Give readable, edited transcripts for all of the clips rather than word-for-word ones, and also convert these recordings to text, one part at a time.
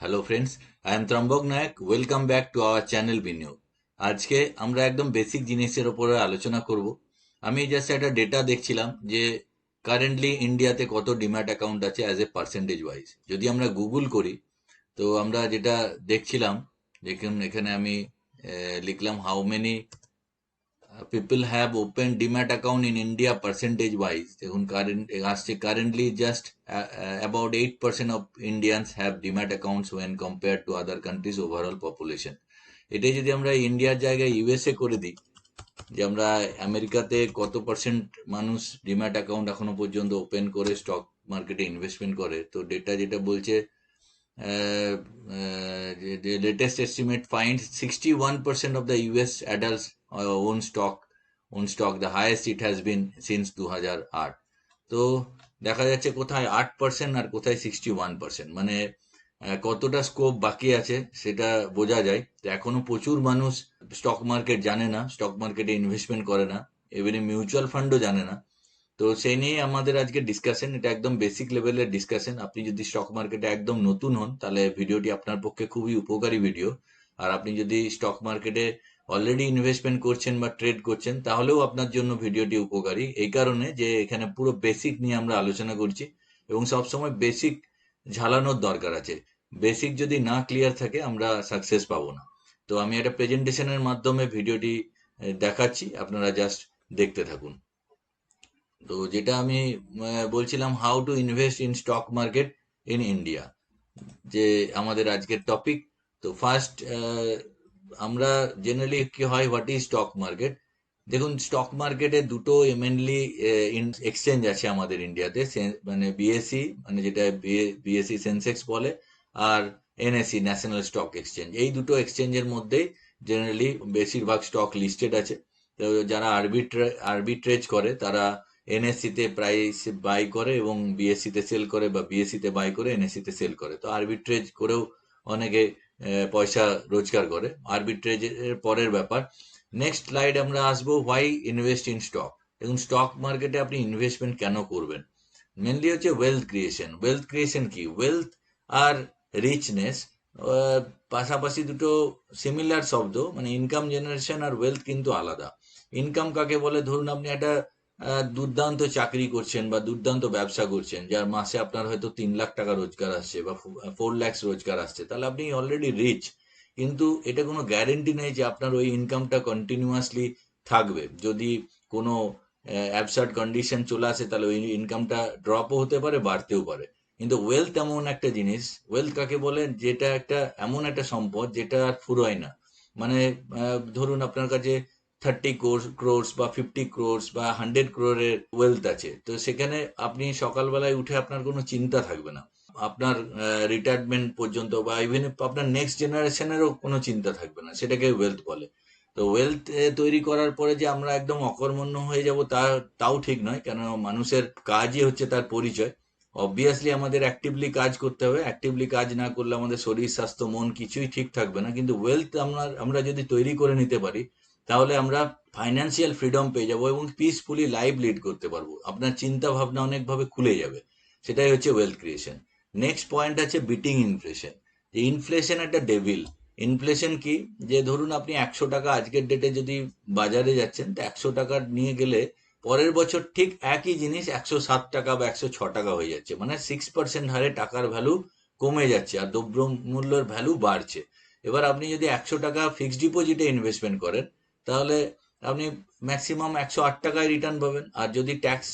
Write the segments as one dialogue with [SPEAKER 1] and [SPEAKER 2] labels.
[SPEAKER 1] Hello friends, I am Trambak Nayak. Welcome back to our channel Biniyog. আজকে আমরা একদম বেসিক জিনিসের উপরে আলোচনা করব। আমি জাস্ট একটা ডেটা দেখছিলাম যে কারেন্টলি ইন্ডিয়াতে কত ডিম্যাট অ্যাকাউন্ট আছে অ্যাজ এ পার্সেন্টেজ ওয়াইজ। যদি আমরা গুগল করি তো আমরা যেটা দেখছিলাম, দেখুন এখানে আমি লিখলাম how many people have opened demat account in India percentage wise. দেখুন কারেন্ট আসছে currently just about 8% of Indians have demat accounts when compared to other countries overall population. এটাই যদি আমরা ইন্ডিয়ার জায়গায় ইউএসএ করে দিই, যে আমরা আমেরিকাতে কত পার্সেন্ট মানুষ ডিম্যাট অ্যাকাউন্ট এখনো পর্যন্ত ওপেন করে স্টক মার্কেটে ইনভেস্টমেন্ট করে, তো ডেটা যেটা বলছে, the latest estimate finds 61% of the US adults own stock, the highest it has been since 2008. তো দেখা যাচ্ছে কোথায় 8% আর কোথায় 61%, মানে কতটা স্কোপ বাকি আছে সেটা বোঝা যায়। তো এখনো প্রচুর মানুষ স্টক মার্কেট জানে না, স্টক মার্কেটে ইনভেস্টমেন্ট করে না, এবারে মিউচুয়াল ফান্ডও জানে না। তো সেই নিয়ে আমাদের আজকে ডিসকাশন, এটা একদম বেসিক লেভেলের ডিসকাশন। আপনি যদি স্টক মার্কেটে একদম নতুন হন তাহলে ভিডিওটি আপনার পক্ষে খুবই উপকারী ভিডিও। আর আপনি যদি স্টক মার্কেটে অলরেডি ইনভেস্টমেন্ট করছেন বা ট্রেড করছেন তাহলেও আপনার জন্য ভিডিওটি উপকারী, এই কারণে যে এখানে পুরো বেসিক নিয়ে আমরা আলোচনা করছি এবং সবসময় বেসিক ঝালানোর দরকার আছে। বেসিক যদি না ক্লিয়ার থাকে আমরা সাকসেস পাবো না। তো আমি একটা প্রেজেন্টেশনের মাধ্যমে ভিডিওটি দেখাচ্ছি, আপনারা জাস্ট দেখতে থাকুন। তো যেটা আমি বলছিলাম, how to invest in stock market in India, যে আমাদের আজকের টপিক। তো ফার্স্ট আমরা জেনারেলি কি হয়, হোয়াট ইজ স্টক মার্কেট। দেখুন, স্টক মার্কেটে দুটো মেনলি এক্সচেঞ্জ আছে আমাদের ইন্ডিয়াতে, মানে বিএসসি, মানে যেটা বিএসসি সেন্সেক্স বলে, আর এনএসসি ন্যাশনাল স্টক এক্সচেঞ্জ। এই দুটো এক্সচেঞ্জের মধ্যেই জেনারেলি বেশিরভাগ স্টক লিস্টেড আছে। তো যারা আরবিট্রেজ করে তারা এনএসসি তে প্রাইস বাই করে এবং বিএসসি তে সেল করে, বা বিএসসি তে বাই করে এনএসসি তে সেল করে। তো আরবিট্রেজ করেও অনেকে পয়সা রোজগার করে। আরবিট্রেজের পরের ব্যাপার। নেক্সট স্লাইড আমরা আসবো, হোয়াই ইনভেস্ট ইন স্টক। দেখুন, স্টক মার্কেটে আপনি ইনভেস্টমেন্ট কেন করবেন? মেনলি হচ্ছে ওয়েলথ ক্রিয়েশন। ওয়েলথ ক্রিয়েশন কি? ওয়েলথ আর রিচনেস পাশাপাশি দুটো সিমিলার শব্দ, মানে ইনকাম জেনারেশন আর ওয়েলথ কিন্তু আলাদা। ইনকাম কাকে বলে? ধরুন আপনি একটা দুর্দান্ত চাকরি করছেন বা দুর্দান্ত ব্যবসা করছেন, যার মাসে আপনার হয়তো 3 লাখ টাকা রোজগার আসছে বা 4 লাখ রোজগার আসছে, তাহলে আপনি অলরেডি রিচ। কিন্তু এটা কোনো গ্যারেন্টি নেই যে আপনার ওই ইনকামটা কন্টিনিউয়াসলি থাকবে। যদি কোনো অ্যাবসার্ড কন্ডিশন চলে আসে তাহলে ওই ইনকামটা ড্রপও হতে পারে, বাড়তেও পারে। কিন্তু ওয়েলথ এমন একটা জিনিস, ওয়েলথ কাকে বলে? যেটা একটা এমন একটা সম্পদ যেটা আর ফুরোয় না। মানে ধরুন আপনার কাছে 30 ক্রোর্স বা 50 ক্রোর্স বা 100 ক্রোরের ওয়েলথ আছে, তো সেখানে আপনি সকালবেলায় উঠে আপনার কোনো চিন্তা থাকবে না, আপনার রিটায়ারমেন্ট পর্যন্ত বা ইভেন আপনার নেক্সট জেনারেশনেরও কোনো চিন্তা থাকবে না, সেটাকে ওয়েলথ বলে। তো ওয়েলথ তৈরি করার পরে যে আমরা একদম অকর্মণ্য হয়ে যাব তাও ঠিক নয়, কেন মানুষের কাজই হচ্ছে তার পরিচয়। অবভিয়াসলি আমাদের অ্যাক্টিভলি কাজ করতে হবে, অ্যাক্টিভলি কাজ না করলে আমাদের শরীর স্বাস্থ্য মন কিছুই ঠিক থাকবে না। কিন্তু ওয়েলথ আমরা যদি তৈরি করে নিতে পারি তাহলে আমরা ফাইন্যান্সিয়াল ফ্রিডম পেয়ে যাবো এবং পিসফুলি লাইফ লিড করতে পারবো। আপনার চিন্তা ভাবনা অনেকভাবে খুলে যাবে। সেটাই হচ্ছে ওয়েলথ ক্রিয়েশন। নেক্সট পয়েন্ট আছে বিটিং ইনফ্লেশন। যে ইনফ্লেশন একটা ডেভিল। ইনফ্লেশন কি? যে ধরুন আপনি 100 টাকা আজকের ডেটে যদি বাজারে যাচ্ছেন, তো 100 টাকা নিয়ে গেলে পরের বছর ঠিক একই জিনিস 107 টাকা বা 106 টাকা হয়ে যাচ্ছে, মানে 6% হারে টাকার ভ্যালু কমে যাচ্ছে আর দ্রব্য মূল্যের ভ্যালু বাড়ছে। এবার আপনি যদি 100 টাকা ফিক্সড ডিপোজিটে ইনভেস্টমেন্ট করেন তাহলে আপনি ম্যাক্সিমাম 108 টাকায় রিটার্ন পাবেন। আর যদি ট্যাক্স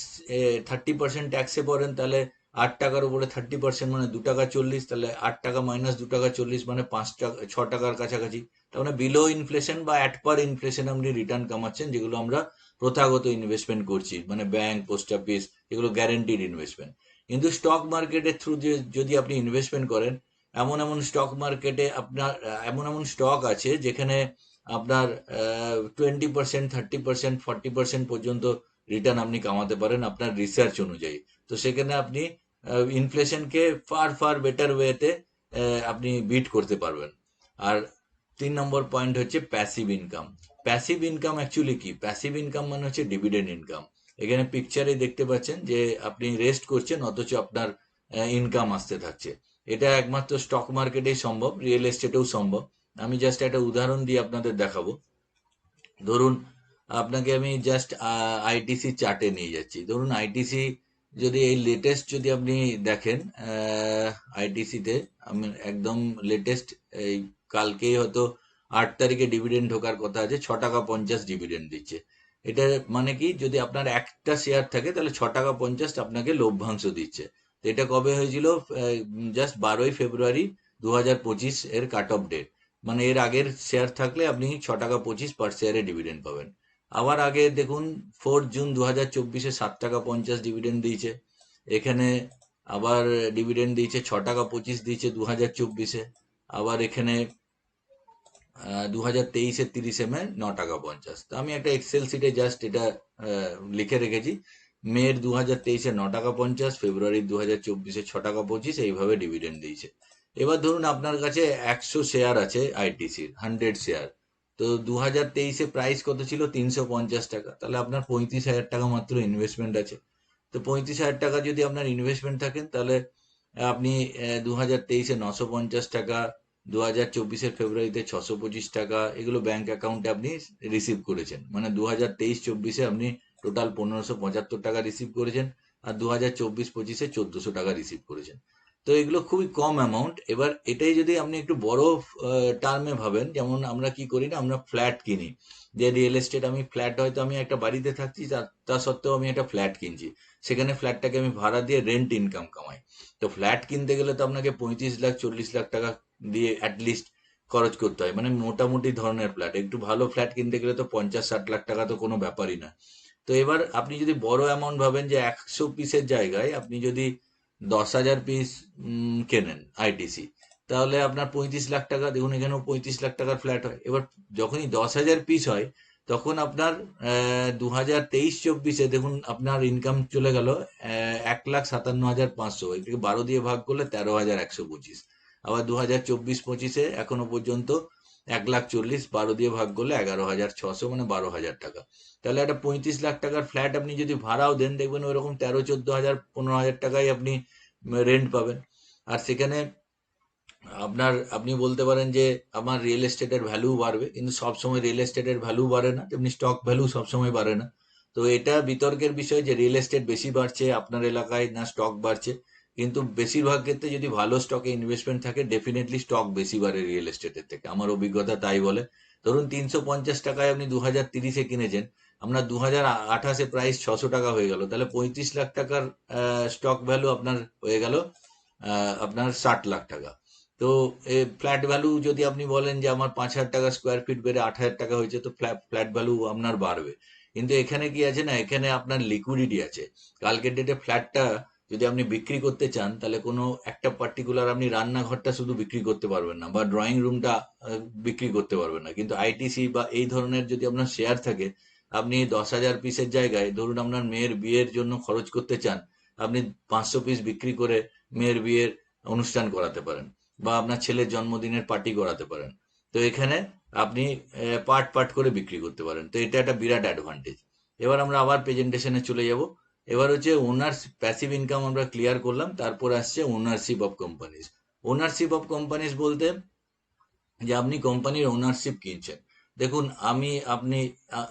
[SPEAKER 1] 30% ট্যাক্সে পড়েন তাহলে 8 টাকার উপরে 30% মানে 2 টাকা 40, তাহলে 8 টাকা মাইনাস 2 টাকা 40 মানে 5 টাকা 6 টাকার কাছাকাছি। তার মানে বিলো ইনফ্লেশন বা অ্যাট পার ইনফ্লেশন আপনি রিটার্ন কামাচ্ছেন, যেগুলো আমরা প্রথাগত ইনভেস্টমেন্ট করছি, মানে ব্যাংক, পোস্ট অফিস, এগুলো গ্যারেন্টিড ইনভেস্টমেন্ট। কিন্তু স্টক মার্কেটের থ্রু যদি আপনি ইনভেস্টমেন্ট করেন, এমন এমন স্টক মার্কেটে আপনার এমন এমন স্টক আছে যেখানে আপনার 20%, 30%, 40% পর্যন্ত রিটার্ন আপনি কামাতে পারেন আপনার রিসার্চ অনুযায়ী। তো সেখানে আপনি ইনফ্লেশনকে ফার ফার বেটার ওয়েতে আপনি বিট করতে পারবেন। আর 3 নম্বর পয়েন্ট হচ্ছে passive income. Passive income actually কি? প্যাসিভ ইনকাম মানে হচ্ছে ডিভিডেন্ড ইনকাম। এখানে পিকচারে দেখতে পাচ্ছেন যে আপনি রেস্ট করছেন অথচ আপনার ইনকাম আসতে থাকছে। এটা একমাত্র স্টক মার্কেটেই সম্ভব, রিয়েল এস্টেটেও সম্ভব। আমি জাস্ট একটা উদাহরণ দিয়ে আপনাদের দেখাবো। ধরুন আপনাকে আমি জাস্ট আইটিসি চার্টে নিয়ে যাচ্ছি। ধরুন আইটিসি যদি এই লেটেস্ট যদি আপনি দেখেন, আইটিসিতে আমি একদম লেটেস্ট এই কালকেই হয়তো 8 তারিখে ডিভিডেন্ড ঢোকার কথা আছে, 6 টাকা 50 ডিভিডেন্ড দিচ্ছে। এটা মানে কি, যদি আপনার একটা শেয়ার থাকে তাহলে 6 টাকা 50 আপনাকে লভ্যাংশ দিচ্ছে। তো এটা কবে হয়েছিল? জাস্ট 12ই ফেব্রুয়ারি 2025 এর কাট অফ ডেট। মানে এর আগের শেয়ার থাকলে আপনি 6 টাকা 25 পার শেয়ারে ডিভিডেন্ড পাবেন। আবার আগে দেখুন 4 জুন 2024-এ 7 টাকা 50 ডিভিডেন্ড দিয়েছে। এখানে আবার ডিভিডেন্ড দিয়েছে 6 টাকা 25 দিয়েছে 2024-এ। আবার এখানে 2023-এর 30 মে 9 টাকা 50। তো আমি একটা এক্সেল শিটে জাস্ট এটা লিখে রেখেছি। মের 2023-এ 9 টাকা 50, ফেব্রুয়ারি 2024-এ 6 টাকা 25, এইভাবে ডিভিডেন্ড দিয়েছে। এবার ধরুন আপনার কাছে 100 শেয়ার আছে আইটিসির, 100 শেয়ার। তো 2023-এ প্রাইস কত ছিল? 350 টাকা। তাহলে আপনার 35,000 টাকা মাত্র ইনভেস্টমেন্ট আছে। তো 35,000 টাকা যদি আপনার ইনভেস্টমেন্ট থাকেন, তাহলে আপনি 2023-এ 950 টাকা, 2024-এর ফেব্রুয়ারিতে 625 টাকা, এগুলো ব্যাংক অ্যাকাউন্টে আপনি রিসিভ করেছেন। মানে 2023-24-এ আপনি টোটাল 1575 টাকা রিসিভ করেছেন, আর 2024-25-এ 1400 টাকা রিসিভ করেছেন। তো এগুলো খুবই কম অ্যামাউন্ট। এবার এটাই যদি আপনি একটু বড় টার্মে ভাবেন, যেমন আমরা কি করি না, আমরা ফ্ল্যাট কিনি। যে রিয়েল এস্টেট, আমি ফ্ল্যাট হয়তো আমি একটা বাড়িতে থাকছি, তা সত্ত্বেও আমি একটা ফ্ল্যাট কিনছি, সেখানে ফ্ল্যাটটাকে আমি ভাড়া দিয়ে রেন্ট ইনকাম কামাই। তো ফ্ল্যাট কিনতে গেলে তো আপনাকে 35 লাখ 40 লাখ টাকা দিয়ে অ্যাটলিস্ট খরচ করতে হয়, মানে মোটামুটি ধরনের ফ্ল্যাট। একটু ভালো ফ্ল্যাট কিনতে গেলে তো 50-60 লাখ টাকা তো কোনো ব্যাপারই না। তো এবার আপনি যদি বড় অ্যামাউন্ট ভাবেন, যে 100 পিসের জায়গায় আপনি যদি 10,000 পিস কেনেন আইটিসি, তাহলে আপনার 35 লাখ টাকা। দেখুন এখানেও 35 লাখ টাকার ফ্ল্যাট হয়। এবার যখনই 10,000 পিস হয়, তখন আপনার 2023-24-এ দেখুন আপনার ইনকাম চলে গেল 1,57,500। এটাকে 12 দিয়ে ভাগ করলে 13,125। আবার 2024-25-এ এখনো পর্যন্ত 1,40,000, 12 দিয়ে ভাগ করলে 11,600, মানে 12,000 টাকা। তাহলে একটা 35 লাখ টাকার ফ্ল্যাট আপনি যদি ভাড়াও দেন, দেখবেন ওইরকম 13-14 হাজার 15,000 টাকায় আপনি রেন্ট পাবেন। আর সেখানে আপনি বলতে পারেন যে আমার রিয়েল এস্টেটের ভ্যালু বাড়বে, কিন্তু সবসময় রিয়েল এস্টেটের ভ্যালু বাড়ে না, তেমনি স্টক ভ্যালু সবসময় বাড়ে না। তো এটা বিতর্কের বিষয় যে রিয়েল এস্টেট বেশি বাড়ছে আপনার এলাকায় না স্টক বাড়ছে। কিন্তু বেশিরভাগ ক্ষেত্রে যদি ভালো স্টকে ইনভেস্টমেন্ট থাকে, ডেফিনেটলি স্টক বেশি বাড়ে রিয়েল এস্টেটের থেকে, আমার অভিজ্ঞতা তাই বলে। ধরুন 350 টাকায় আপনি 2030-এ কিনেছেন, আপনার 2028-এ প্রাইস 600 টাকা হয়ে গেল, তাহলে 35 লাখ টাকার স্টক ভ্যালু আপনার হয়ে গেল আপনার 60 লাখ টাকা। তো ফ্ল্যাট ভ্যালু যদি আপনি বলেন যে আমার 5,000 টাকা স্কোয়ার ফিট বেড়ে 8,000 টাকা হয়েছে, তো ফ্ল্যাট ভ্যালু আপনার বাড়বে। কিন্তু এখানে কি আছে না, এখানে আপনার লিকুইডিটি আছে। কালকের ডেটে ফ্ল্যাটটা যদি আপনি বিক্রি করতে চান, তাহলে কোনো একটা পার্টিকুলার, আপনি রান্নাঘরটা শুধু বিক্রি করতে পারবেন না, বা ড্রয়িং রুমটা বিক্রি করতে পারবেন না। কিন্তু আইটিসি বা এই ধরনের যদি আপনার শেয়ার থাকে, আপনি 10,000 পিসের জায়গায়, ধরুন আপনার মেয়ের বিয়ের জন্য খরচ করতে চান, আপনি 500 পিস বিক্রি করে মেয়ের বিয়ের অনুষ্ঠান করাতে পারেন, বা আপনার ছেলের জন্মদিনের পার্টি করাতে পারেন। তো এখানে আপনি পার্ট পার্ট করে বিক্রি করতে পারেন। তো এটা একটা বিরাট অ্যাডভান্টেজ। এবার আমরা আবার প্রেজেন্টেশনে চলে যাব। এবার হচ্ছে ওনার্স প্যাসিভ ইনকাম আমরা ক্লিয়ার করলাম, তারপর আসছে ownership of companies. Ownership of companies বলতে যে আপনি কোম্পানির ওনারশিপ কিনছেন। দেখুন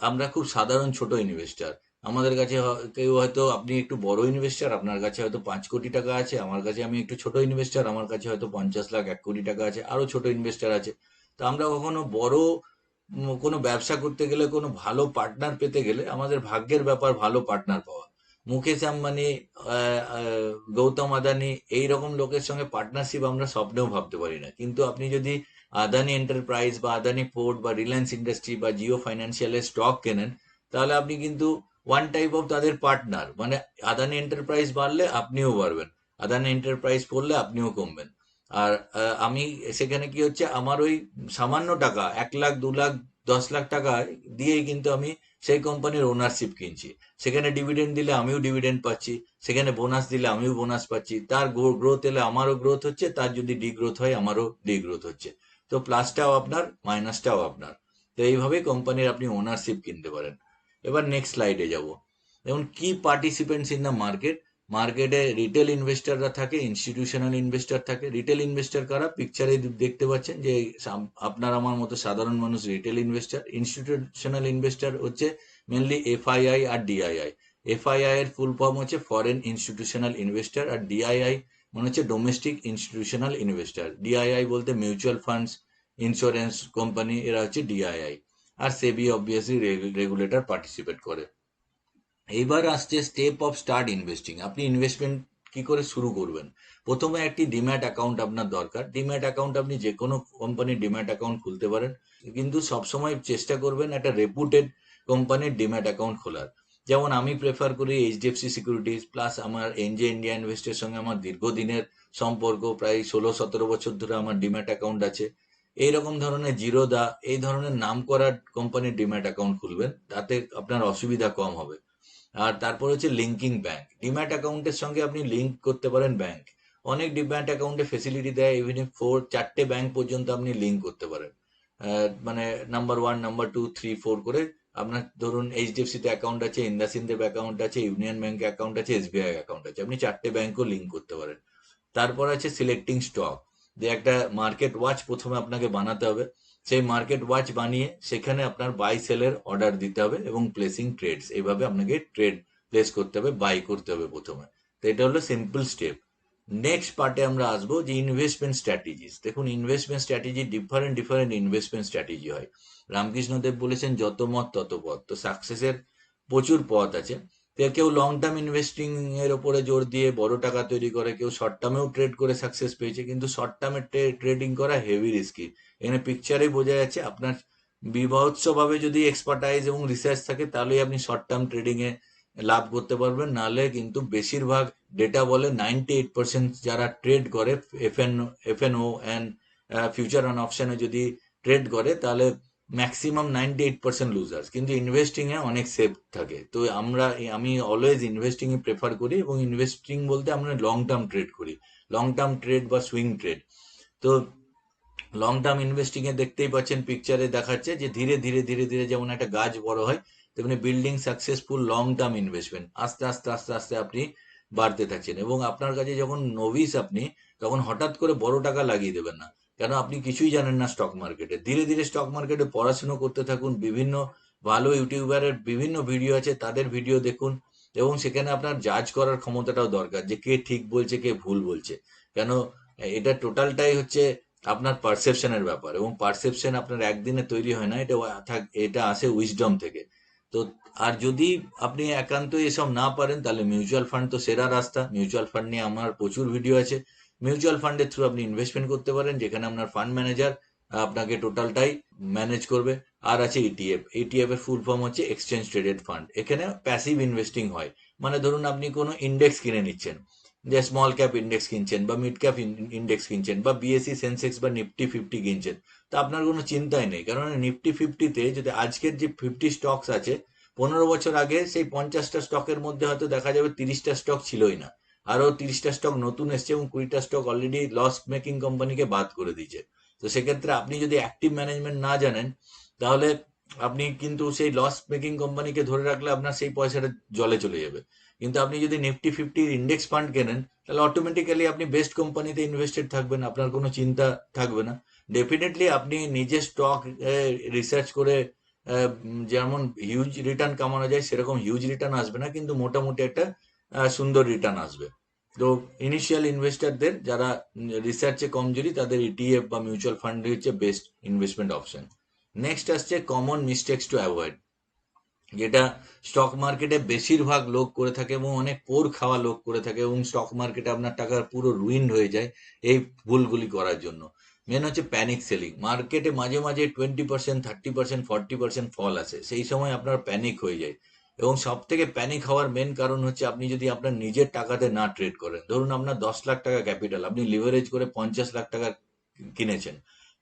[SPEAKER 1] আমরা খুব সাধারণ ছোট ইনভেস্টার। আমাদের কাছে কেউ হয়তো, আপনি একটু বড় ইনভেস্টার, আপনার কাছে হয়তো 5 কোটি টাকা আছে। আমার কাছে, আমি একটু ছোট ইনভেস্টার, আমার কাছে হয়তো 50 লাখ 1 কোটি টাকা আছে। আরো ছোট ইনভেস্টার আছে। তো আমরা কখনো বড় কোনো ব্যবসা করতে গেলে, কোনো ভালো পার্টনার পেতে গেলে, আমাদের ভাগ্যের ব্যাপার ভালো পার্টনার পাওয়া। মুকেশ আম্বানি, গৌতম আদানি, এইরকম লোকের সঙ্গে পার্টনারশিপ আমরা স্বপ্নেও ভাবতে পারি না। কিন্তু আপনি যদি আদানি এন্টারপ্রাইজ বা আদানি পোর্ট বা রিলায়েন্স ইন্ডাস্ট্রি বা জিও ফাইন্যান্সিয়ালের স্টক কেনেন, তাহলে আপনি কিন্তু ওয়ান টাইপ অফ তাদের পার্টনার। মানে আদানি এন্টারপ্রাইজ বাড়লে আপনিও বাড়বেন, আদানি এন্টারপ্রাইজ পড়লে আপনিও কমবেন। আর আমি সেখানে কি হচ্ছে, আমার ওই সামান্য টাকা 1 লাখ 2 লাখ 10 লাখ টাকা দিয়েই কিন্তু আমি সেই কোম্পানির ওনারশিপ কিনছি। সেখানে ডিভিডেন্ড দিলে আমিও ডিভিডেন্ড পাচ্ছি, সেখানে বোনাস দিলে আমিও বোনাস পাচ্ছি। তার গ্রোথ এলে আমারও গ্রোথ হচ্ছে, তার যদি ডিগ্রোথ হয় আমারও ডিগ্রোথ হচ্ছে। তো প্লাসটাও আপনার, মাইনাসটাও আপনার। তো এইভাবে কোম্পানির আপনি ওনারশিপ কিনতে পারেন। এবার নেক্সট স্লাইডে যাব। যেমন কি পার্টিসিপেন্টস ইন দ্য মার্কেট। মার্কেটে রিটেল ইনভেস্টররা থাকে, ইনস্টিটিউশনাল ইনভেস্টর থাকে। রিটেল ইনভেস্টর কারা? পিকচারে দেখতে পাচ্ছেন যে আপনার আমার মতো সাধারণ মানুষ রিটেল ইনভেস্টর। ইনস্টিটিউশনাল ইনভেস্টর হচ্ছে মেনলি এফআইআই আর ডিআইআই। এফআইআই এর ফুল ফর্ম হচ্ছে ফরেন ইনস্টিটিউশনাল ইনভেস্টর, আর ডিআইআই মানে হচ্ছে ডোমেস্টিক ইনস্টিটিউশনাল ইনভেস্টর। ডিআইআই বলতে মিউচুয়াল ফান্ডস, ইন্স্যুরেন্স কোম্পানি, এরা হচ্ছে ডিআইআই। আর সেবি অবভিয়াসলি রেগুলেটর পার্টিসিপেট করে। এইবার আসছে স্টেপ অফ স্টার্ট ইনভেস্টিং। আপনি ইনভেস্টমেন্ট কি করে শুরু করবেন? প্রথমে একটি ডিম্যাট অ্যাকাউন্ট আপনার দরকার। ডিম্যাট অ্যাকাউন্ট আপনি যে কোনো কোম্পানির ডিম্যাট অ্যাকাউন্ট খুলতে পারেন, কিন্তু সবসময় চেষ্টা করবেন একটা রেপুটেড কোম্পানির ডিম্যাট অ্যাকাউন্ট খোলার। যেমন আমি প্রেফার করি এইচডিএফসি সিকিউরিটিজ, প্লাস আমার এনজে ইন্ডিয়া ইনভেস্টের সঙ্গে আমার দীর্ঘদিনের সম্পর্ক, প্রায় 16-17 বছর ধরে আমার ডিম্যাট অ্যাকাউন্ট আছে। এইরকম ধরনের জিরোদা, এই ধরনের নাম করা কোম্পানির ডিম্যাট অ্যাকাউন্ট খুলবেন, তাতে আপনার অসুবিধা কম হবে। আর তারপর হচ্ছে লিঙ্কিং ব্যাংক। ডিম্যাট অ্যাকাউন্টের সঙ্গে আপনি লিঙ্ক করতে পারেন ব্যাংক। অনেক ডিম্যাট অ্যাকাউন্টে ফেসিলিটি দেয়, ইভেন 4-4টে ব্যাংক পর্যন্ত আপনি লিঙ্ক করতে পারেন। মানে নাম্বার 1, নাম্বার 2, 3, 4 করে। আপনার ধরুন এইচডিএফসি তে অ্যাকাউন্ট আছে, ইন্দাসিন্দের অ্যাকাউন্ট আছে, ইউনিয়ন ব্যাংকে অ্যাকাউন্ট আছে, এসবিআই অ্যাকাউন্ট আছে, আপনি 4টে ব্যাংকও লিঙ্ক করতে পারেন। তারপর আছে সিলেক্টিং স্টক, যে একটা মার্কেট ওয়াচ প্রথমে আপনাকে বানাতে হবে। সেই মার্কেট ওয়াচ বানিয়ে সেখানে আপনার বাই সেলের অর্ডার দিতে হবে এবং প্লেসিং ট্রেডস, এইভাবে আপনাকে ট্রেড প্লেস করতে হবে, বাই করতে হবে প্রথমে। তো এটা হলো সিম্পল স্টেপ। নেক্সট পার্টে আমরা আসবো যে ইনভেস্টমেন্ট স্ট্র্যাটেজিস। দেখুন, investment strategy different different investment strategy হয়। রামকৃষ্ণদেব বলেছেন যত মত তত পথ। তো সাকসেসের প্রচুর পথ আছে। কেউ লং টার্ম ইনভেস্টিং এর উপরে জোর দিয়ে বড় টাকা তৈরি করে, কেউ শর্ট টার্মেও ট্রেড করে সাকসেস পেয়েছে, কিন্তু শর্ট টার্মে ট্রেডিং করা হেভি রিস্কি। এখানে পিকচারে বোঝা যাচ্ছে আপনার বিভৎসভাবে যদি এক্সপার্টাইজ এবং রিসার্চ থাকে, তাহলেই আপনি শর্ট টার্ম ট্রেডিং এ লাভ করতে পারবেন। নাহলে কিন্তু বেশিরভাগ ডেটা বলে 98% যারা ট্রেড করে এফএনও অ্যান্ড ফিউচার অ্যান্ড অপশনে যদি ট্রেড করে, তাহলে ম্যাক্সিমাম 98% লুজার্স। কিন্তু ইনভেস্টিং এ অনেক সেফ থাকে। তো আমি অলওয়েজ ইনভেস্টিং এ প্রেফার করি, এবং ইনভেস্টিং বলতে আমরা লং টার্ম ট্রেড করি, লং টার্ম ট্রেড বা সুইং ট্রেড। তো লং টার্ম ইনভেস্টিং এ দেখতেই পাচ্ছেন পিকচারে দেখাচ্ছে যে ধীরে ধীরে ধীরে ধীরে যেমন একটা গাছ বড় হয়, তেমনি building successful long term investment, আস্তে আস্তে আস্তে আস্তে আপনি বাড়তে থাকছেন। এবং আপনার কাছে যখন নভিস আপনি, তখন হঠাৎ করে বড় টাকা লাগিয়ে দেবেন না, কেন আপনি কিছুই জানেন না স্টক মার্কেটে। ধীরে ধীরে স্টক মার্কেটে পড়াশুনো করতে থাকুন। বিভিন্ন ভালো ইউটিউবারের বিভিন্ন ভিডিও আছে, তাদের ভিডিও দেখুন, এবং সেখানে আপনার জাজ করার ক্ষমতাটাও দরকার, যে কে ঠিক বলছে কে ভুল বলছে। কেন, এটা টোটালটাই হচ্ছে আপনার পারসেপশনের ব্যাপার, এবং পারসেপশন আপনার একদিনে তৈরি হয় না, এটা আসে উইজডম থেকে। তো আর যদি আপনি একান্ত এসব না পারেন, তাহলে মিউচুয়াল ফান্ড তো সেরা রাস্তা। মিউচুয়াল ফান্ড নিয়ে আমার প্রচুর ভিডিও আছে। মিউচুয়াল ফান্ডের থ্রু আপনি ইনভেস্টমেন্ট করতে পারেন, যেখানে আপনার ফান্ড ম্যানেজার আপনাকে টোটালটাই ম্যানেজ করবে। আর আছে ইটিএফ। ইটিএফ এর ফুল ফর্ম হচ্ছে এক্সচেঞ্জ ট্রেডেড ফান্ড। এখানে প্যাসিভ ইনভেস্টিং হয়। মানে ধরুন আপনি কোনো ইন্ডেক্স কিনে নিচ্ছেন, যে স্মল ক্যাপ ইন্ডেক্স কিনছেন, বা মিড ক্যাপ ইন্ডেক্স কিনছেন, বা বিএসসি সেন্সেক্স বা নিফটি 50 কিনছেন। তো আপনার কোনো চিন্তাই নেই, কারণ নিফটি 50-তে যদি আজকের যে 50 স্টকস আছে, 15 বছর আগে সেই 50টা স্টকের মধ্যে হয়তো দেখা যাবে 30টা স্টক ছিলই না, আরো 30টা স্টক নতুন এসছে, এবং 20টা স্টক অলরেডি লস মেকিং কোম্পানিকে বাদ করে দিয়েছে। তো সেক্ষেত্রে আপনি যদি অ্যাক্টিভ ম্যানেজমেন্ট না জানেন, তাহলে আপনি কিন্তু সেই লস মেকিং কোম্পানিকে ধরে রাখলে আপনার সেই পয়সাটা জলে চলে যাবে। কিন্তু আপনি যদি নিফটি 50 ইন্ডেক্স ফান্ড কেনেন, তাহলে অটোমেটিক্যালি আপনি বেস্ট কোম্পানিতে ইনভেস্টেড থাকবেন, আপনার কোনো চিন্তা থাকবে না। ডেফিনেটলি আপনি নিজের স্টক রিসার্চ করে যেমন হিউজ রিটার্ন কামানো যায়, সেরকম হিউজ রিটার্ন আসবে না, কিন্তু মোটামুটি একটা সুন্দর রিটার্ন আসবে। তো ইনিশিয়াল ইনভেস্টরদের যারা রিসার্চে কমজোরি, তাদের ইটিএফ বা মিউচুয়াল ফান্ড হচ্ছে বেস্ট ইনভেস্টমেন্ট অপশন। নেক্সট আসছে কমন মিস্টেক্স টু অ্যাভয়েড, যেটা স্টক মার্কেটে বেশিরভাগ লোক করে থাকে, এবং অনেক পোর খাওয়া লোক করে থাকে, এবং স্টক মার্কেটে আপনার টাকা পুরো রুইন্ড হয়ে যায় এই ভুলগুলি করার জন্য। মেন হচ্ছে প্যানিক সেলিং। মার্কেটে মাঝে মাঝে 20%, 30%, 40% ফল আসে, সেই সময় আপনার প্যানিক হয়ে যায়। এবং সব থেকে প্যানিক হওয়ার মেন কারণ হচ্ছে আপনি যদি আপনার নিজের টাকাতে না ট্রেড করেন। ধরুন আপনার 10 লাখ টাকা ক্যাপিটাল, আপনি লিভারেজ করে 50 লাখ টাকা কিনেছেন,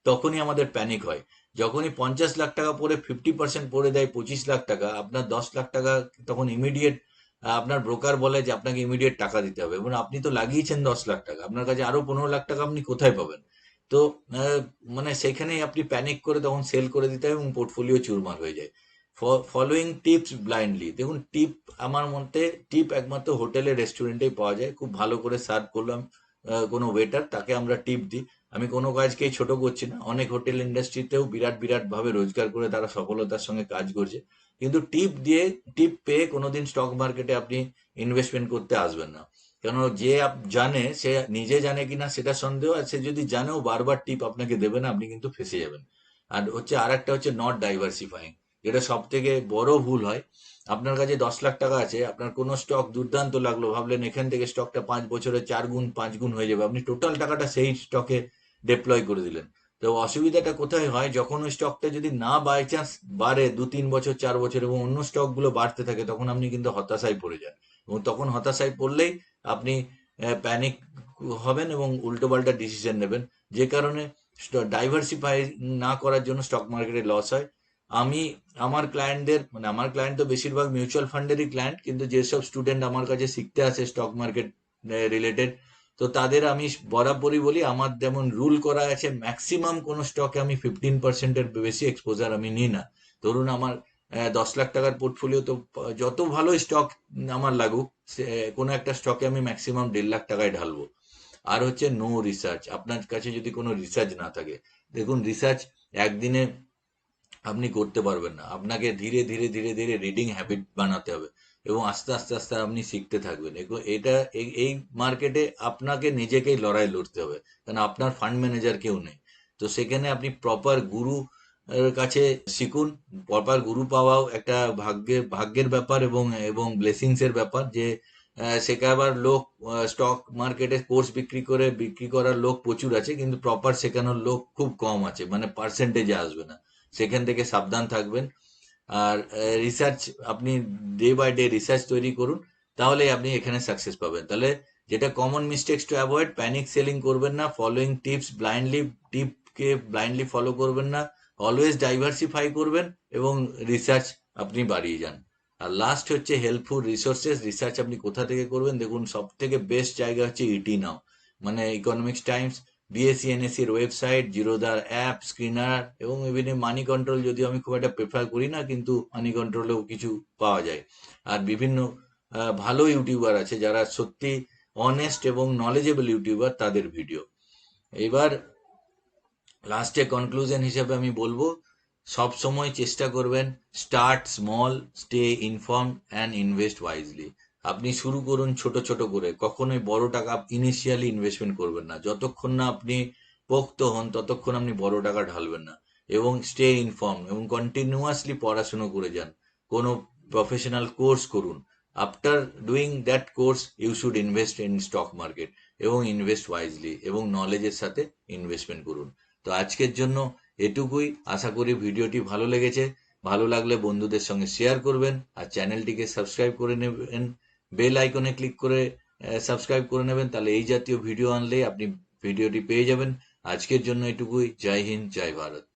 [SPEAKER 1] তখনই আমাদের প্যানিক হয়। যখনই 50 লাখ টাকা পরে 50% পড়ে দেয় 25 লাখ টাকা, আপনার 10 লাখ টাকা তখন ইমিডিয়েট আপনার ব্রোকার বলে যে আপনাকে ইমিডিয়েট টাকা দিতে হবে, এবং আপনি তো লাগিয়েছেন 10 লাখ টাকা, আপনার কাছে আরো 15 লাখ টাকা আপনি কোথায় পাবেন? তো মানে সেখানেই আপনি প্যানিক করে তখন সেল করে দিতে হবে, এবং পোর্টফোলিও চুরমার হয়ে যায়। ফলোয়িং টিপস ব্লাইন্ডলি, দেখুন টিপ আমার মতে টিপ একমাত্র হোটেলে রেস্টুরেন্টেই পাওয়া যায়। খুব ভালো করে সার্ভ করলাম কোনো ওয়েটার, তাকে আমরা টিপ দিই। আমি কোনো কাজকেই ছোট করছি না, অনেক হোটেল ইন্ডাস্ট্রিতেও বিরাট বিরাট ভাবে রোজগার করে তারা সফলতার সঙ্গে কাজ করছে। কিন্তু টিপ পেয়ে কোনোদিন স্টক মার্কেটে আপনি ইনভেস্টমেন্ট করতে আসবেন না। কেন, যে জানে, সে নিজে জানে কিনা সেটা সন্দেহ, আর সে যদি জানেও বারবার টিপ আপনাকে দেবে না, আপনি কিন্তু ফেঁসে যাবেন। আর হচ্ছে আর একটা হচ্ছে নট ডাইভার্সিফাইং, যেটা সব থেকে বড় ভুল হয়। আপনার কাছে 10 লাখ টাকা আছে, আপনার কোনো স্টক দুর্দান্ত লাগলো, ভাবলেন এখান থেকে স্টকটা 5 বছরে 4 গুণ 5 গুণ হয়ে যাবে, আপনি টোটাল টাকাটা সেই স্টকে ডিপ্লয় করে দিলেন। তো অসুবিধাটা কোথায় হয়, যখন ওই স্টকটা যদি না বাই চান্স বাড়ে 2-3 বছর 4 বছর এবং অন্য স্টক গুলো বাড়তে থাকে, তখন আপনি কিন্তু হতাশায় পড়ে যান। এবং তখন হতাশায় পড়লেই আপনি প্যানিক হবেন এবং উল্টোপাল্টা ডিসিশন নেবেন, যে কারণে ডাইভার্সিফাই না করার জন্য স্টক মার্কেটে লস হয়। আমি আমার ক্লায়েন্টদের, মানে আমার ক্লায়েন্ট তো বেশিরভাগ মিউচুয়াল ফান্ডেরই ক্লায়েন্ট, কিন্তু যেসব স্টুডেন্ট আমার কাছে শিখতে আসে স্টক মার্কেট রিলেটেড, তো তাদের আমি বরাবরই বলি, আমার যেমন রুল করা আছে ম্যাক্সিমাম কোনো স্টকে আমি 15%-এর বেশি এক্সপোজার আমি নিই না। ধরুন আমার 10 লাখ টাকার পোর্টফোলিও, তো যত ভালো স্টক আমার লাগুক, কোনো একটা স্টকে আমি ম্যাক্সিমাম 1.5 লাখ টাকায় ঢালবো। আর হচ্ছে নো রিসার্চ, আপনার কাছে যদি কোনো রিসার্চ না থাকে, দেখুন রিসার্চ একদিনে আপনি করতে পারবেন না, আপনাকে ধীরে ধীরে ধীরে ধীরে রিডিং হ্যাবিট বানাতে হবে এবং আস্তে আস্তে আস্তে আপনি শিখতে থাকবেন। এটা এই মার্কেটে আপনাকে নিজেকেই লড়াই লড়তে হবে, কারণ আপনার ফান্ড ম্যানেজার কেউ নেই। তো সেখানে আপনি প্রপার গুরু এর কাছে শিখুন। প্রপার গুরু পাওয়াও একটা ভাগ্যের ব্যাপার এবং এবং ব্লেসিংস এর ব্যাপার, যে শেখাবার লোক, স্টক মার্কেটে কোর্স বিক্রি করার লোক প্রচুর আছে, কিন্তু প্রপার শেখানোর লোক খুব কম আছে, মানে পার্সেন্টেজে আসবে না। সেখান থেকে সাবধান থাকবেন। আর রিসার্চ আপনি ডে বাই ডে রিসার্চ তৈরি করুন, তাহলে আপনি এখানে সাকসেস পাবেন। তাহলে যেটা common mistakes to avoid, panic selling করবেন না, ফলোইং টিপস ব্লাইন্ডলি, টিপকে ব্লাইন্ডলি ফলো করবেন না, অলওয়েজ ডাইভার্সিফাই করবেন এবং রিসার্চ আপনি বাড়িয়ে যান। আর লাস্ট হচ্ছে হেল্পফুল রিসোর্সেস, রিসার্চ আপনি কোথা থেকে করবেন, দেখুন সব থেকে বেস্ট জায়গা হচ্ছে ইটি নাও, মানে ইকোনমিক্স টাইমস, বিএসসি এনএসসি এর ওয়েবসাইট, জিরোদার অ্যাপ, স্ক্রিনার এবং ইভিন মানি কন্ট্রোল, যদিও আমি খুব একটা প্রেফার করি না, কিন্তু মানি কন্ট্রোলেও কিছু পাওয়া যায়। আর বিভিন্ন ভালো ইউটিউবার আছে যারা সত্যি অনেস্ট এবং নলেজেবল ইউটিউবার, তাদের ভিডিও। এবার লাস্টে কনক্লুশন হিসেবে আমি বলবো, সব সময় চেষ্টা করবেন start small, stay inform and invest wisely. আপনি শুরু করুন ছোট ছোট করে, কখনোই বড় টাকা ইনিশিয়ালি ইনভেস্টমেন্ট করবেন না, যতক্ষণ না আপনি পোক্ত হন ততক্ষণ আপনি বড় টাকা ঢালবেন না। এবং স্টে ইনফর্ম এবং কন্টিনিউয়াসলি পড়াশুনো করে যান, কোনো প্রফেশনাল কোর্স করুন। After doing that course you should invest in stock market এবং ইনভেস্ট ওয়াইজলি এবং নলেজের সাথে ইনভেস্টমেন্ট করুন। তো আজকের জন্য এটুকুই, আশা করি ভিডিওটি ভালো লেগেছে। ভালো লাগলে বন্ধুদের সঙ্গে শেয়ার করবেন আর চ্যানেলটিকে সাবস্ক্রাইব করে নেবেন, বেল আইকনে ক্লিক করে সাবস্ক্রাইব করে নেবেন, তাহলে এই জাতীয় ভিডিও আনলে আপনি ভিডিওটি পেয়ে যাবেন। আজকের জন্য এটুকুই। জয় হিন্দ, জয় ভারত।